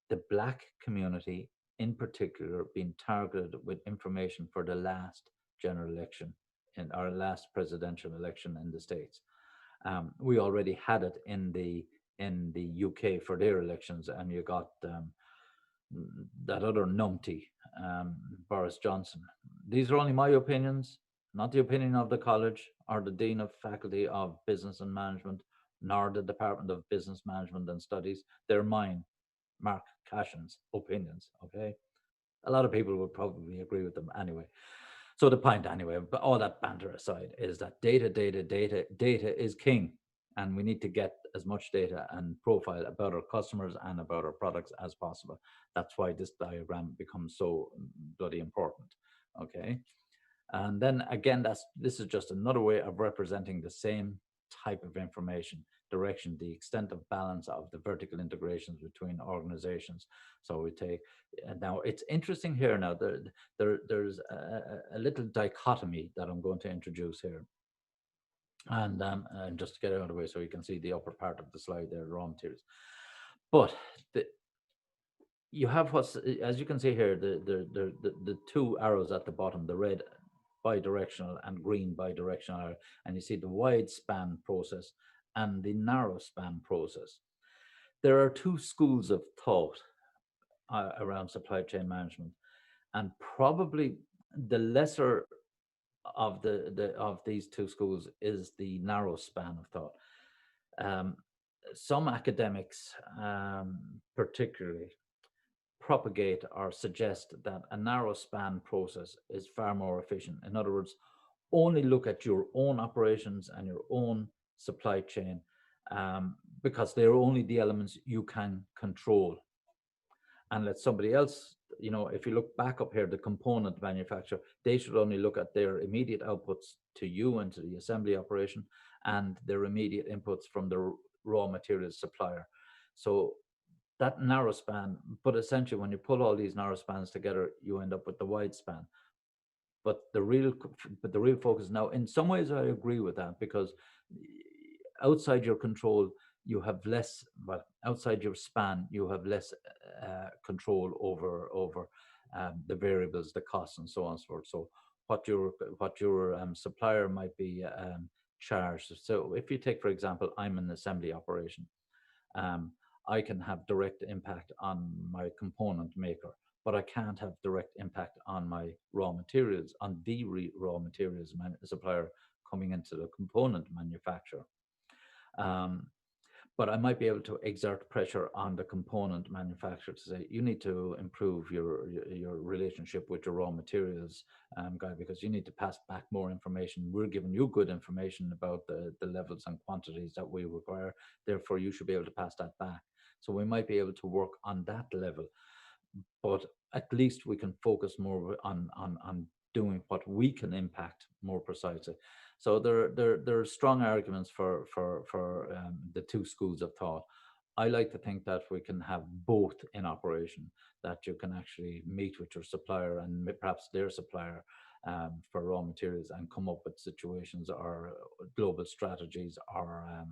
the black community in particular being targeted with information for the last general election in our last presidential election in the States. We already had it in the UK for their elections, and you got that other numpty, Boris Johnson. These are only my opinions, not the opinion of the college or the Dean of Faculty of Business and Management, nor the Department of Business Management and Studies. They're mine, Mark Cashin's opinions, okay? A lot of people would probably agree with them anyway. So the point anyway, but all that banter aside, is that data is king. And we need to get as much data and profile about our customers and about our products as possible. That's why this diagram becomes so bloody important. Okay. And then again, this is just another way of representing the same type of information, direction, the extent of balance of the vertical integrations between organizations. So we take, now it's interesting here now, there's a little dichotomy that I'm going to introduce here. And just to get it out of the way so you can see the upper part of the slide there, raw materials. But you have what's, as you can see here, the two arrows at the bottom, the red bidirectional and green bidirectional, and you see the wide span process and the narrow span process. There are two schools of thought around supply chain management, and probably the lesser of of these two schools is the narrow span of thought. Um, some academics, particularly, propagate or suggest that a narrow span process is far more efficient. In other words, only look at your own operations and your own supply chain, because they're only the elements you can control, and let somebody else, if you look back up here, the component manufacturer, they should only look at their immediate outputs to you and to the assembly operation, and their immediate inputs from the raw materials supplier. So that narrow span, but essentially when you pull all these narrow spans together, you end up with the wide span. But the real focus now, in some ways I agree with that, because outside your control you have less, well, outside your span you have less control over the variables, the costs, and so on and so forth. So what your supplier might be charged. So if you take, for example, I'm an assembly operation, um, I can have direct impact on my component maker, but I can't have direct impact on my raw materials, on the raw materials supplier coming into the component manufacturer. Um, but I might be able to exert pressure on the component manufacturer to say, you need to improve your relationship with your raw materials guy, because you need to pass back more information. We're giving you good information about the levels and quantities that we require. Therefore, you should be able to pass that back. So we might be able to work on that level, but at least we can focus more on doing what we can impact more precisely. So there are strong arguments for the two schools of thought. I like to think that we can have both in operation, that you can actually meet with your supplier and perhaps their supplier for raw materials, and come up with situations or global strategies, or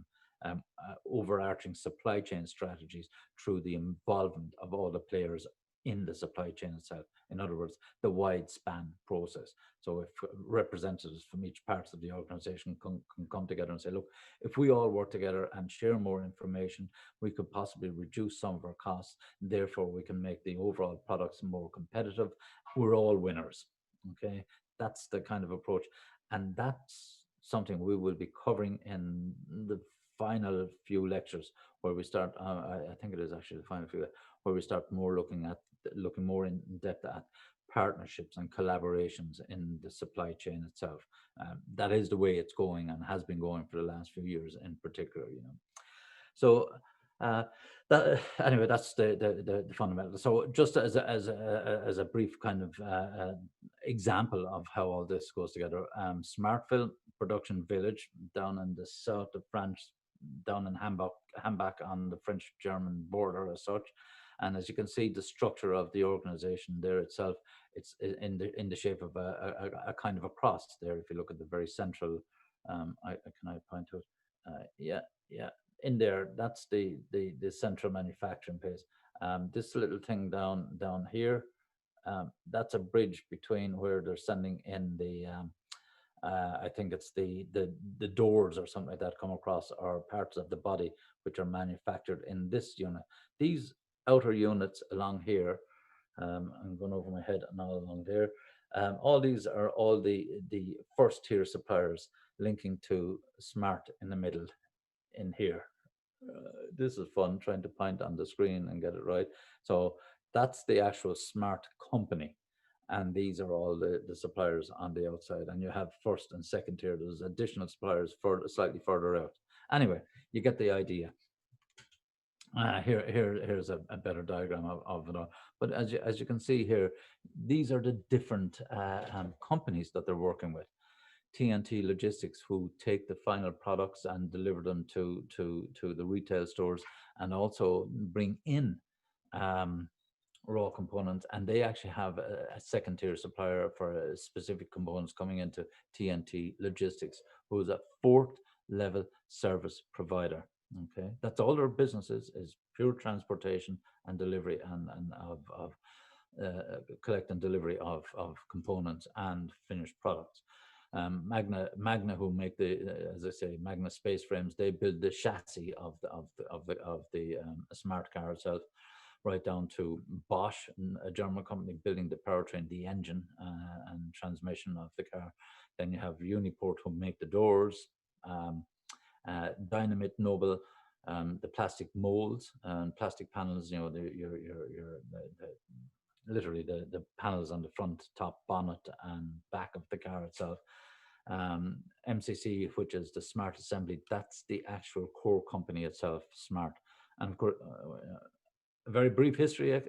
overarching supply chain strategies through the involvement of all the players in the supply chain itself. In other words, the wide span process. So if representatives from each part of the organization can come together and say, look, if we all work together and share more information, we could possibly reduce some of our costs. Therefore, we can make the overall products more competitive. We're all winners. Okay, that's the kind of approach. And that's something we will be covering in the final few lectures, where we start, I think it is actually the final few, where we start looking more in depth at partnerships and collaborations in the supply chain itself. That is the way it's going, and has been going for the last few years in particular. So uh, that, anyway, that's the fundamental. So just as a brief kind of example of how all this goes together, Smartville Production Village down in the south of France, down in Hambach on the French-German border as such. And as you can see, the structure of the organization there itself, it's in the shape of a kind of a cross there. If you look at the very central, can I point to it? Yeah, yeah, in there, that's the central manufacturing place. This little thing down here, that's a bridge between where they're sending in the I think it's the doors or something like that come across, or parts of the body which are manufactured in this unit. These outer units along here, I'm going over my head and all along there. All these are all the first tier suppliers linking to Smart in the middle in here. This is fun trying to point on the screen and get it right. So that's the actual Smart company. And these are all the suppliers on the outside. And you have first and second tier. There's additional suppliers slightly further out. Anyway, you get the idea. Here's a better diagram of it all. But as you can see here, these are the different companies that they're working with. TNT Logistics, who take the final products and deliver them to the retail stores, and also bring in raw components. And they actually have a second tier supplier for specific components coming into TNT Logistics, who is a fourth level service provider. Okay, that's all their business is pure transportation and delivery and of collect and delivery of components and finished products. Magna, who make the, as I say, Magna space frames, they build the chassis of the smart car itself, right down to Bosch, a German company, building the powertrain, the engine, and transmission of the car. Then you have Uniport, who make the doors. Dynamit Noble, the plastic molds and plastic panels. You know, literally the panels on the front, top, bonnet, and back of the car itself. MCC, which is the Smart Assembly, that's the actual core company itself, Smart. And of course, a very brief history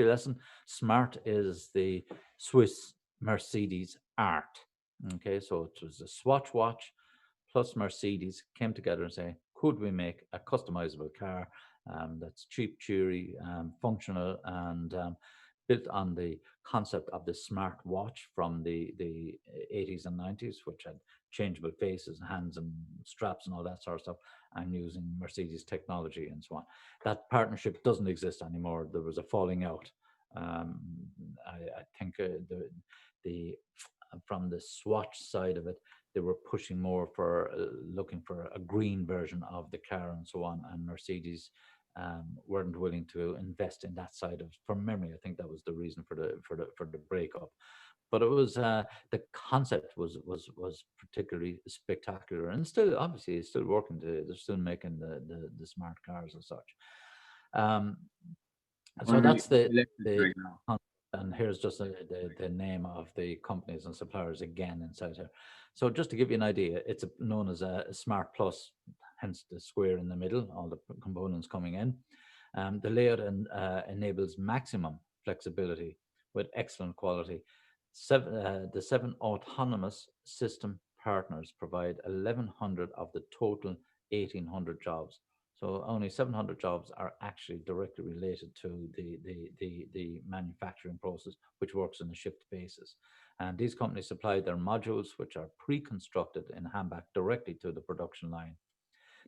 lesson. Smart is the Swiss Mercedes art. Okay, so it was a Swatch watch plus Mercedes came together and say, could we make a customizable car that's cheap, cheery, functional, and built on the concept of the smart watch from the 80s and 90s, which had changeable faces, hands and straps and all that sort of stuff, and using Mercedes technology and so on. That partnership doesn't exist anymore. There was a falling out. I think the from the Swatch side of it, they were pushing more for looking for a green version of the car and so on, and Mercedes weren't willing to invest in that side of. From memory, I think that was the reason for the breakup. But it was the concept was particularly spectacular, and still obviously it's still working. They're still making the smart cars as such. So that's the right now. and here's just the name of the companies and suppliers again inside here. So just to give you an idea, it's known as a Smart Plus, hence the square in the middle, all the components coming in. The layout enables maximum flexibility with excellent quality. The 7 autonomous system partners provide 1,100 of the total 1,800 jobs. So only 700 jobs are actually directly related to the manufacturing process, which works on a shift basis. And these companies supply their modules, which are pre-constructed in handback directly to the production line.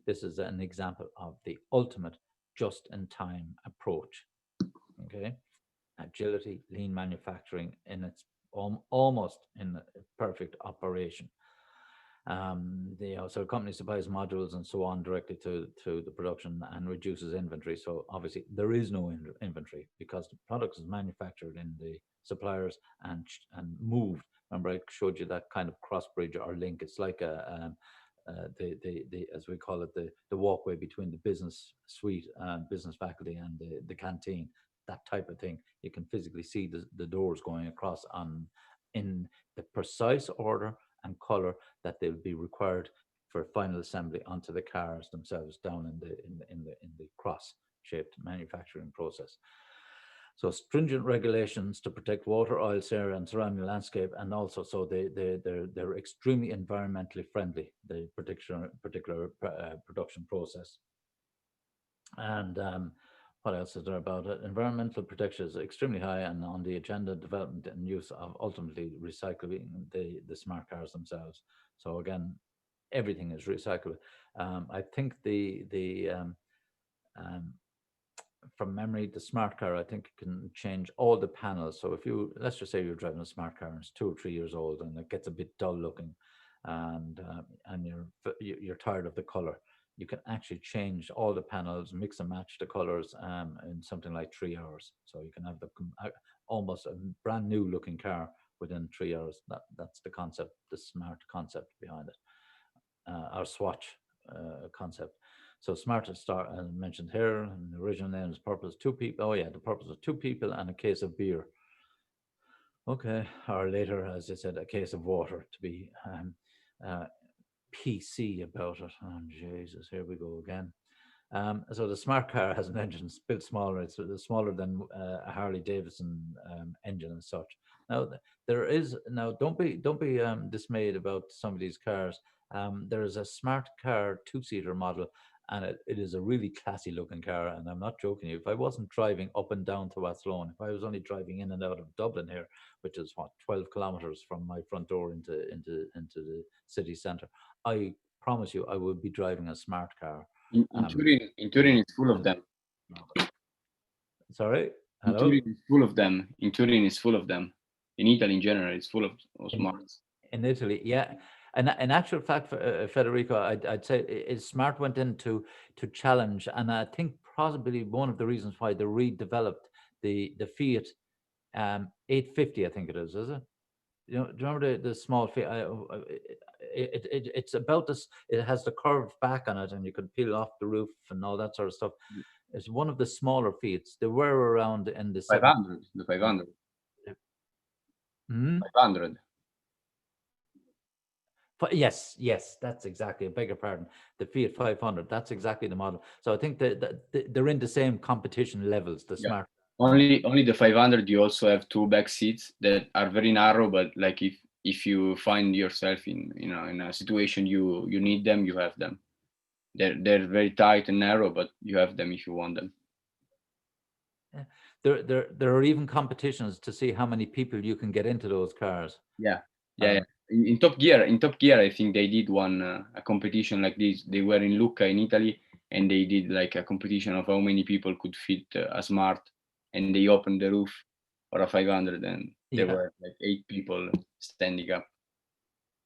This is an example of the ultimate just-in-time approach. Okay, agility, lean manufacturing in its almost in perfect operation. So company supplies modules and so on directly to the production and reduces inventory. So obviously there is no inventory because the product is manufactured in the suppliers and moved. Remember, I showed you that kind of cross bridge or link. It's like the as we call it, the walkway between the business suite, business faculty, and the canteen. That type of thing. You can physically see the doors going across in the precise order and color that they'll be required for final assembly onto the cars themselves down in the cross-shaped manufacturing process. So stringent regulations to protect water, oil, air, and surrounding landscape, and also so they're extremely environmentally friendly. The particular production process. And what else is there about it? Environmental protection is extremely high and on the agenda, development and use of ultimately recycling the smart cars themselves. So again, everything is recyclable. I think from memory, the smart car, I think can change all the panels. So if you, let's just say you're driving a smart car and it's 2 or 3 years old and it gets a bit dull looking and you're tired of the color, you can actually change all the panels, mix and match the colors in something like 3 hours. So you can have almost a brand new looking car within 3 hours. That's the concept, the smart concept behind it, our Swatch concept. So Smart Start, as mentioned here, and the original name is Purpose 2 people. Oh yeah, the purpose of 2 people and a case of beer. Okay, or later, as I said, a case of water, to be PC about it. Oh Jesus, here we go again. So the smart car has an engine built smaller. It's smaller than a Harley Davidson engine and such. Now don't be dismayed about some of these cars. There is a smart car 2-seater model, and it is a really classy looking car. And I'm not joking you. If I wasn't driving up and down to Athlone, if I was only driving in and out of Dublin here, which is 12 kilometers from my front door into the city centre, I promise you I would be driving a smart car. In Turin, it's full of them. Sorry? Hello? In Turin, it's full of them. In Turin, it's full of them. In Italy, in general, it's full of smarts. in Italy, yeah. And in actual fact, Federico, I'd say Smart went in to challenge, and I think possibly one of the reasons why they redeveloped the Fiat 850, I think it is it? You know, do you remember the small Fiat? It's about this. It has the curved back on it, and you can peel off the roof and all that sort of stuff. It's one of the smaller Fiats. They were around in the 500, the 500. Hmm? 500. Yes, that's exactly. I beg your pardon. The Fiat 500. That's exactly the model. So I think that they're in the same competition levels. The Yeah. Smart. Only the 500. You also have two back seats that are very narrow, but like if you find yourself in a situation you need them, you have them. They're very tight and narrow, but you have them if you want them. There are even competitions to see how many people you can get into those cars. Yeah. In Top Gear, I think they did one a competition like this. They were in Lucca in Italy, and they did like a competition of how many people could fit a Smart, and they opened the roof for a 500, and there were like 8 people standing up.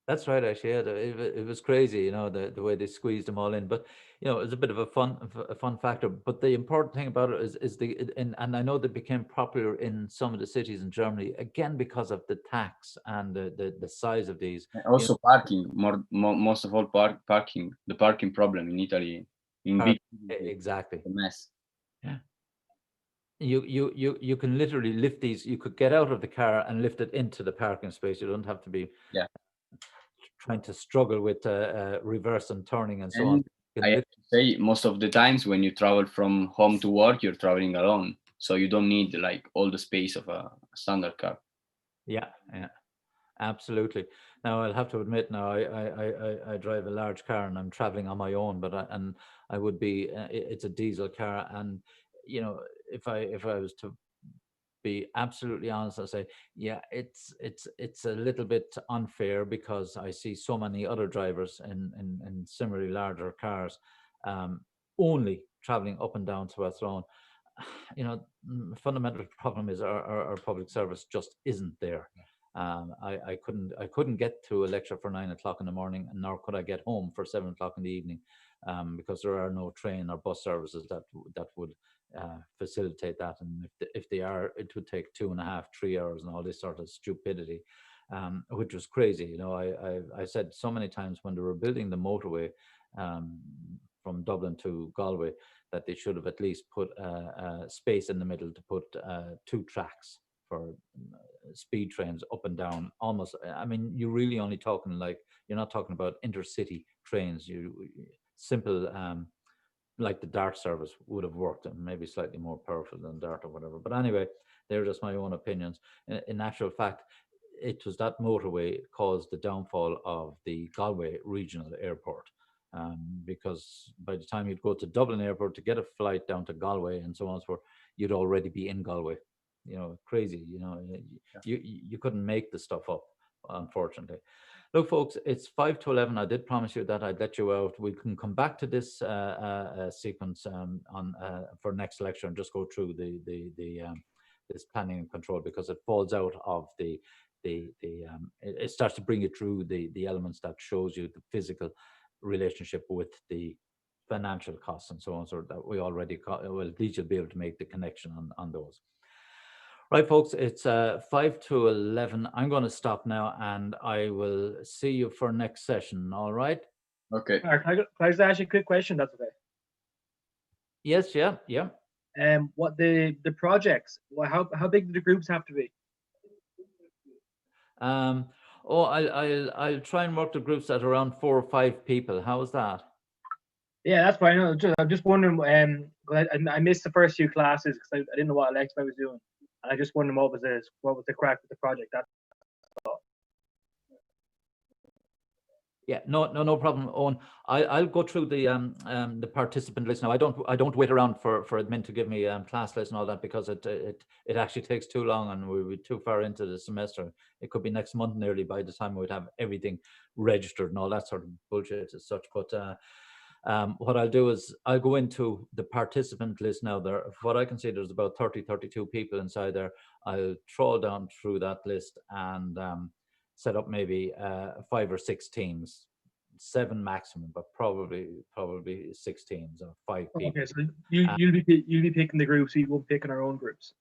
That's right, actually. Yeah, it was crazy, you know, the way they squeezed them all in. But you know, it was a bit of a fun factor. But the important thing about it is and I know they became popular in some of the cities in Germany again because of the tax and the size of these. And also parking, most of all parking. The parking problem in Italy, in big cities, Exactly. a mess. Yeah. You can literally lift these. You could get out of the car and lift it into the parking space. You don't have to be trying to struggle with reverse and turning and so on. I have to say, most of the times when you travel from home to work, you're traveling alone, so you don't need like all the space of a standard car. Yeah, absolutely. Now I'll have to admit, now I drive a large car and I'm traveling on my own, but I would be it's a diesel car, and you know, if I was to be absolutely honest, I say, yeah, it's a little bit unfair because I see so many other drivers in similarly larger cars, only traveling up and down to Athlone. You know, fundamental problem is our public service just isn't there. I couldn't get to a lecture for 9 o'clock in the morning, and nor could I get home for 7 o'clock in the evening, because there are no train or bus services that would facilitate that. And if they are, it would take 2.5, 3 hours, and all this sort of stupidity, which was crazy. You know, I said so many times when they were building the motorway from Dublin to Galway that they should have at least put a space in the middle to put 2 tracks for speed trains up and down. Almost, I mean, you're really only talking, like, you're not talking about intercity trains. You simple like the DART service would have worked, and maybe slightly more powerful than DART or whatever. But anyway, they're just my own opinions. In actual fact, it was that motorway caused the downfall of the Galway Regional Airport. Because by the time you'd go to Dublin Airport to get a flight down to Galway and so on and so forth, you'd already be in Galway. You know, crazy. You know, you couldn't make the stuff up, unfortunately. Look, folks, it's 5 to 11. I did promise you that I'd let you out. We can come back to this sequence on for next lecture and just go through this planning and control, because it falls out of it starts to bring you through the elements that shows you the physical relationship with the financial costs and so on, so that we already well, at least you'll be able to make the connection on those. Right, folks, it's 5 to 11. I'm going to stop now, and I will see you for next session. All right? Okay. Can I just ask you a quick question? That's okay. Yes, yeah. What the projects? How big do the groups have to be? I'll try and work the groups at around 4 or 5 people. How is that? Yeah, that's fine. I'm just wondering. I missed the first few classes because I didn't know what Alexa was doing, and I just wondered what was the crack with the project. That's all. Yeah, no problem, Owen. I'll go through the participant list now. I don't wait around for admin to give me class list and all that, because it actually takes too long and we'll be too far into the semester. It could be next month nearly by the time we'd have everything registered and all that sort of bullshit as such. But what I'll do is I'll go into the participant list now. There, what I can see, there's about 32 people inside there. I'll trawl down through that list, and set up maybe 5 or 6 teams, 7 maximum, but probably 6 teams or 5 people. Okay, so you'll be picking the groups. We won't pick in our own groups.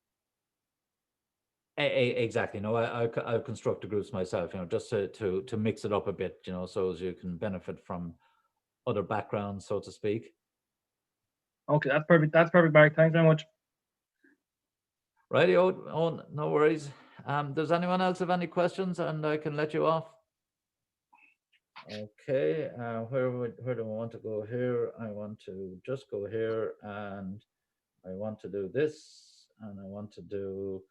Exactly. No, I'll construct the groups myself, just to mix it up a bit, so as you can benefit from other backgrounds, so to speak. Okay, that's perfect. That's perfect, Mark. Thanks very much. Righty, oh, no worries. Does anyone else have any questions, and I can let you off? Okay, where do I want to go here? I want to just go here, and I want to do this, and I want to do